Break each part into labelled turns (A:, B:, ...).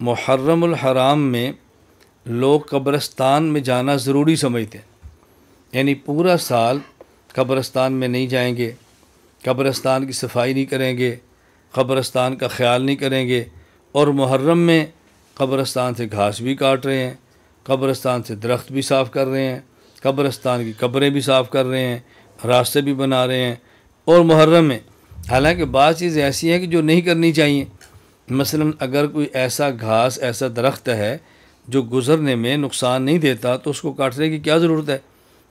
A: محرم الحرام میں لوگ قبرستان میں جانا ضروری سمجھتے ہیں، یعنی پورا سال قبرستان میں نہیں جائیں گے، قبرستان کی صفائی نہیں کریں گے، قبرستان کا خیال نہیں کریں گے، اور محرم میں قبرستان سے گھاس بھی کاٹ رہے ہیں، قبرستان سے درخت بھی صاف کر رہے ہیں، قبرستان کی قبریں بھی صاف کر رہے ہیں، راستے بھی بنا رہے ہیں، اور محرم میں حالانکہ بعض چیزیں ایسی ہیں کہ جو نہیں کرنی چاہیے۔ مثلا اگر کوئی ایسا گھاس ایسا درخت ہے جو گزرنے میں نقصان نہیں دیتا تو اس کو کاٹنے کی کیا ضرورت ہے؟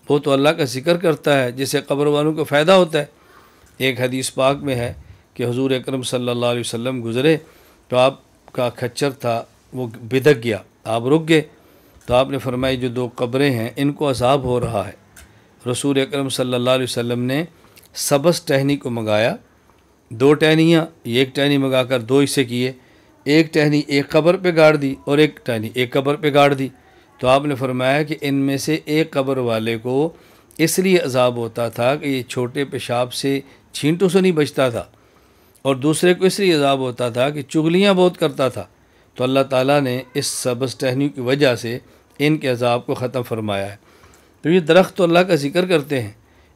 A: وہ تو اللہ کا ذکر کرتا ہے جس سے قبر والوں کو فائدہ ہوتا ہے۔ ایک حدیث پاک میں ہے کہ حضور اکرم صلی اللہ علیہ وسلم گزرے تو آپ کا کھچر تھا وہ بدک گیا، آپ رک گئے تو آپ نے فرمایا جو دو قبریں ہیں ان کو عذاب ہو رہا ہے۔ رسول اکرم صلی اللہ علیہ وسلم نے سبز ٹہنی کو منگایا، دو ٹہنیاں، ایک ٹہنی منگا کر دو حصے کیے، ایک ٹہنی ایک قبر پہ گاڑ دی اور ایک ٹہنی ایک قبر پہ گاڑ دی۔ تو آپ نے فرمایا کہ ان میں سے ایک قبر والے کو اس لیے عذاب ہوتا تھا کہ یہ چھوٹے پیشاب سے چھینٹوں سے نہیں بچتا تھا، اور دوسرے کو اس لیے عذاب ہوتا تھا کہ چغلیاں بہت کرتا تھا۔ تو اللہ تعالیٰ نے اس سبز ٹہنی کی وجہ سے ان کے عذاب کو ختم فرمایا ہے۔ تو یہ درخت تو اللہ کا ذکر کرتے ہیں،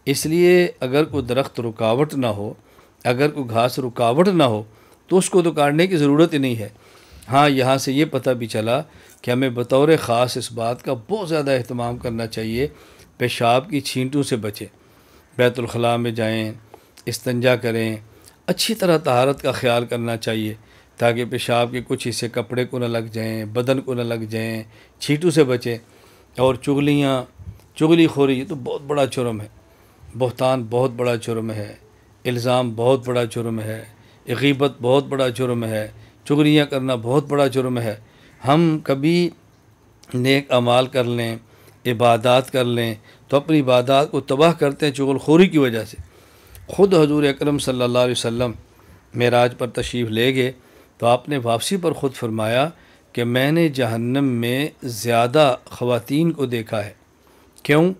A: اس لیے اگر کوئی درخت رکاوٹ نہ ہو، اگر کوئی گھاس رکاوٹ نہ ہو تو اس کو تو کاٹنے کی ضرورت ہی نہیں ہے۔ ہاں یہاں سے یہ پتہ بھی چلا کہ ہمیں بطور خاص اس بات کا بہت زیادہ اہتمام کرنا چاہیے پیشاب کی چھینٹوں سے بچیں، بیت الخلاء میں جائیں، استنجا کریں، اچھی طرح طہارت کا خیال کرنا چاہیے تاکہ پیشاب کے کچھ حصے کپڑے کو نہ لگ جائیں، بدن کو نہ لگ جائیں، چھینٹوں سے بچیں۔ اور چغلی خوری یہ تو بہت بڑا جرم ہے، بہتان بہت بڑا جرم ہے، الزام بہت بڑا جرم ہے، غیبت بہت بڑا جرم ہے، چغلیاں کرنا بہت بڑا جرم ہے۔ ہم کبھی نیک اعمال کر لیں، عبادات کر لیں تو اپنی عبادات کو تباہ کرتے ہیں چغل خوری کی وجہ سے۔ خود حضور اکرم صلی اللہ علیہ وسلم معراج پر تشریف لے گئے تو آپ نے واپسی پر خود فرمایا کہ میں نے جہنم میں زیادہ خواتین کو دیکھا ہے۔ کیوں؟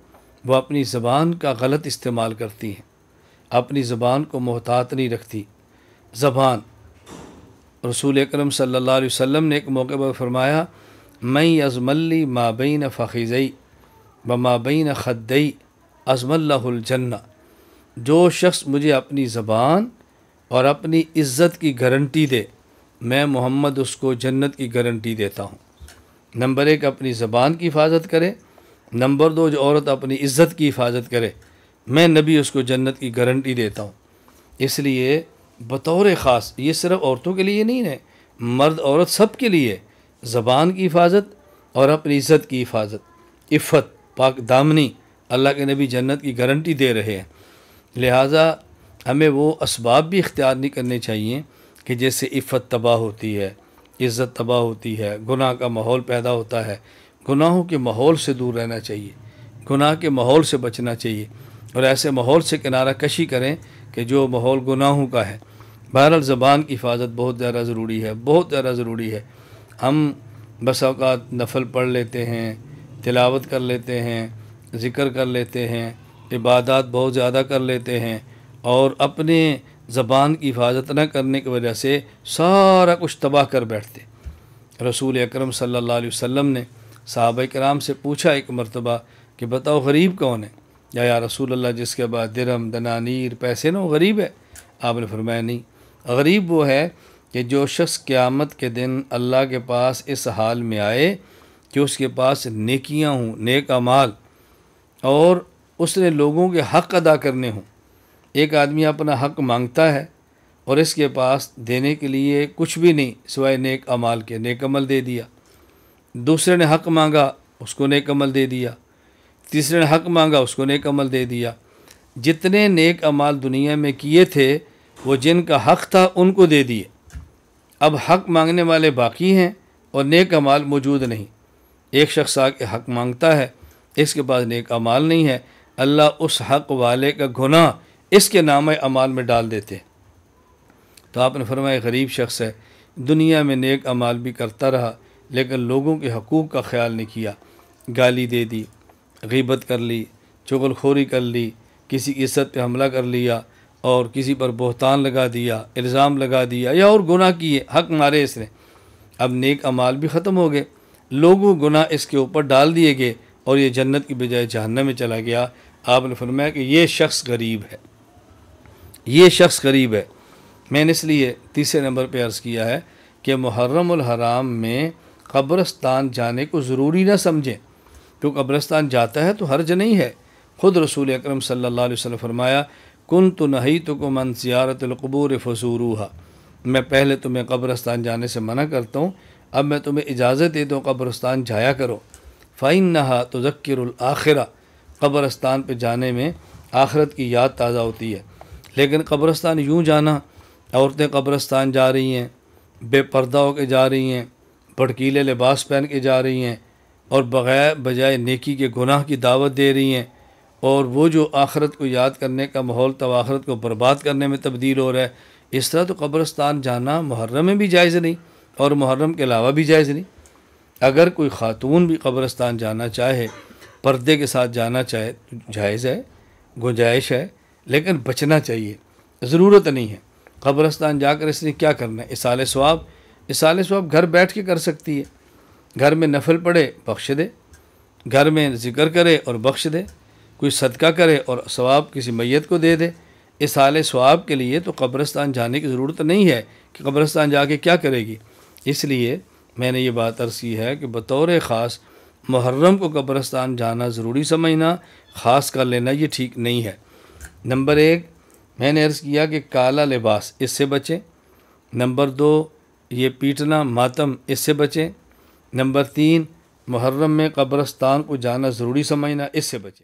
A: وہ اپنی زبان کا غلط استعمال کرتی ہیں، اپنی زبان کو محتاط نہیں رکھتی۔ زبان، رسول اکرم صلی اللہ علیہ وسلم نے ایک موقع پر فرمایا میں یزم لی ما بین فخذی و ما بین خدی عزم اللہ الجنہ، جو شخص مجھے اپنی زبان اور اپنی عزت کی گارنٹی دے میں محمد اس کو جنت کی گارنٹی دیتا ہوں۔ نمبر ایک اپنی زبان کی حفاظت کرے، نمبر دو جو عورت اپنی عزت کی حفاظت کرے میں نبی اس کو جنت کی گارنٹی دیتا ہوں۔ اس لیے بطور خاص یہ صرف عورتوں کے لیے نہیں ہے، مرد عورت سب کے لیے زبان کی حفاظت اور اپنی عزت کی حفاظت، عفت، پاک دامنی، اللہ کے نبی جنت کی گارنٹی دے رہے ہیں۔ لہٰذا ہمیں وہ اسباب بھی اختیار نہیں کرنے چاہیے کہ جس سے عفت تباہ ہوتی ہے، عزت تباہ ہوتی ہے، گناہ کا ماحول پیدا ہوتا ہے۔ گناہوں کے ماحول سے دور رہنا چاہیے، گناہ کے ماحول سے بچنا چاہیے، اور ایسے ماحول سے کنارہ کشی کریں کہ جو ماحول گناہوں کا ہے۔ بہرحال زبان کی حفاظت بہت زیادہ ضروری ہے، بہت زیادہ ضروری ہے۔ ہم بس اوقات نفل پڑھ لیتے ہیں، تلاوت کر لیتے ہیں، ذکر کر لیتے ہیں، عبادات بہت زیادہ کر لیتے ہیں، اور اپنے زبان کی حفاظت نہ کرنے کی وجہ سے سارا کچھ تباہ کر بیٹھتے۔ رسول اکرم صلی اللہ علیہ وسلم نے صحابہ کرام سے پوچھا ایک مرتبہ کہ بتاؤ غریب کون ہے؟ یا رسول اللہ جس کے بعد درہم دنانیر پیسے نہ وہ غریب ہے؟ آپ نے فرمایا نہیں، غریب وہ ہے کہ جو شخص قیامت کے دن اللہ کے پاس اس حال میں آئے کہ اس کے پاس نیکیاں ہوں، نیک اعمال، اور اس نے لوگوں کے حق ادا کرنے ہوں۔ ایک آدمی اپنا حق مانگتا ہے اور اس کے پاس دینے کے لیے کچھ بھی نہیں سوائے نیک اعمال کے، نیک عمل دے دیا۔ دوسرے نے حق مانگا، اس کو نیک عمل دے دیا۔ تیسرے نے حق مانگا، اس کو نیک عمل دے دیا۔ جتنے نیک اعمال دنیا میں کیے تھے وہ جن کا حق تھا ان کو دے دیے۔ اب حق مانگنے والے باقی ہیں اور نیک اعمال موجود نہیں۔ ایک شخص آ کے حق مانگتا ہے، اس کے پاس نیک اعمال نہیں ہے، اللہ اس حق والے کا گناہ اس کے نامہ اعمال میں ڈال دیتے ہیں۔ تو آپ نے فرمایا غریب شخص ہے، دنیا میں نیک اعمال بھی کرتا رہا لیکن لوگوں کے حقوق کا خیال نہیں کیا، گالی دے دی، غیبت کر لی، چغل خوری کر لی، کسی کی عزت پہ حملہ کر لیا، اور کسی پر بہتان لگا دیا، الزام لگا دیا، یا اور گناہ کیے، حق مارے اس نے، اب نیک اعمال بھی ختم ہو گئے، لوگوں گناہ اس کے اوپر ڈال دیے گئے اور یہ جنت کی بجائے جہنم میں چلا گیا۔ آپ نے فرمایا کہ یہ شخص غریب ہے، یہ شخص غریب ہے۔ میں نے اس لیے تیسرے نمبر پہ عرض کیا ہے کہ محرم الحرام میں قبرستان جانے کو ضروری نہ سمجھیں، کیوں قبرستان جاتا ہے تو حرج نہیں ہے۔ خود رسول اکرم صلی اللہ علیہ وسلم فرمایا کنت نہیتکم عن زیارت القبور فزوروها، میں پہلے تمہیں قبرستان جانے سے منع کرتا ہوں، اب میں تمہیں اجازت دیتا ہوں قبرستان جایا کرو۔ فإنها تذکر الآخرہ، قبرستان پہ جانے میں آخرت کی یاد تازہ ہوتی ہے۔ لیکن قبرستان یوں جانا، عورتیں قبرستان جا رہی ہیں، بے پردہ ہو کے جا رہی ہیں، بھڑکیلے لباس پہن کے جا رہی ہیں اور بجائے نیکی کے گناہ کی دعوت دے رہی ہیں، اور وہ جو آخرت کو یاد کرنے کا ماحول تھا آخرت کو برباد کرنے میں تبدیل ہو رہا ہے۔ اس طرح تو قبرستان جانا محرم میں بھی جائز نہیں اور محرم کے علاوہ بھی جائز نہیں۔ اگر کوئی خاتون بھی قبرستان جانا چاہے، پردے کے ساتھ جانا چاہے تو جائز ہے، گنجائش ہے، لیکن بچنا چاہیے، ضرورت نہیں ہے۔ قبرستان جا کر اس نے کیا کرنا ہے؟ اصالہ ثواب، اصالہ ثواب گھر بیٹھ کے کر سکتی ہے، گھر میں نفل پڑھے بخش دے، گھر میں ذکر کرے اور بخش دے، کوئی صدقہ کرے اور ثواب کسی میت کو دے دے۔ اصالہ ثواب کے لیے تو قبرستان جانے کی ضرورت نہیں ہے کہ قبرستان جا کے کیا کرے گی۔ اس لیے میں نے یہ بات عرض کی ہے کہ بطور خاص محرم کو قبرستان جانا ضروری سمجھنا، خاص کر لینا، یہ ٹھیک نہیں ہے۔ نمبر 1 میں نے عرض کیا کہ کالا لباس، اس سے بچیں۔ نمبر 2 یہ پیٹنا ماتم، اس سے بچیں۔ نمبر 3 محرم میں قبرستان کو جانا ضروری سمجھنا، اس سے بچیں۔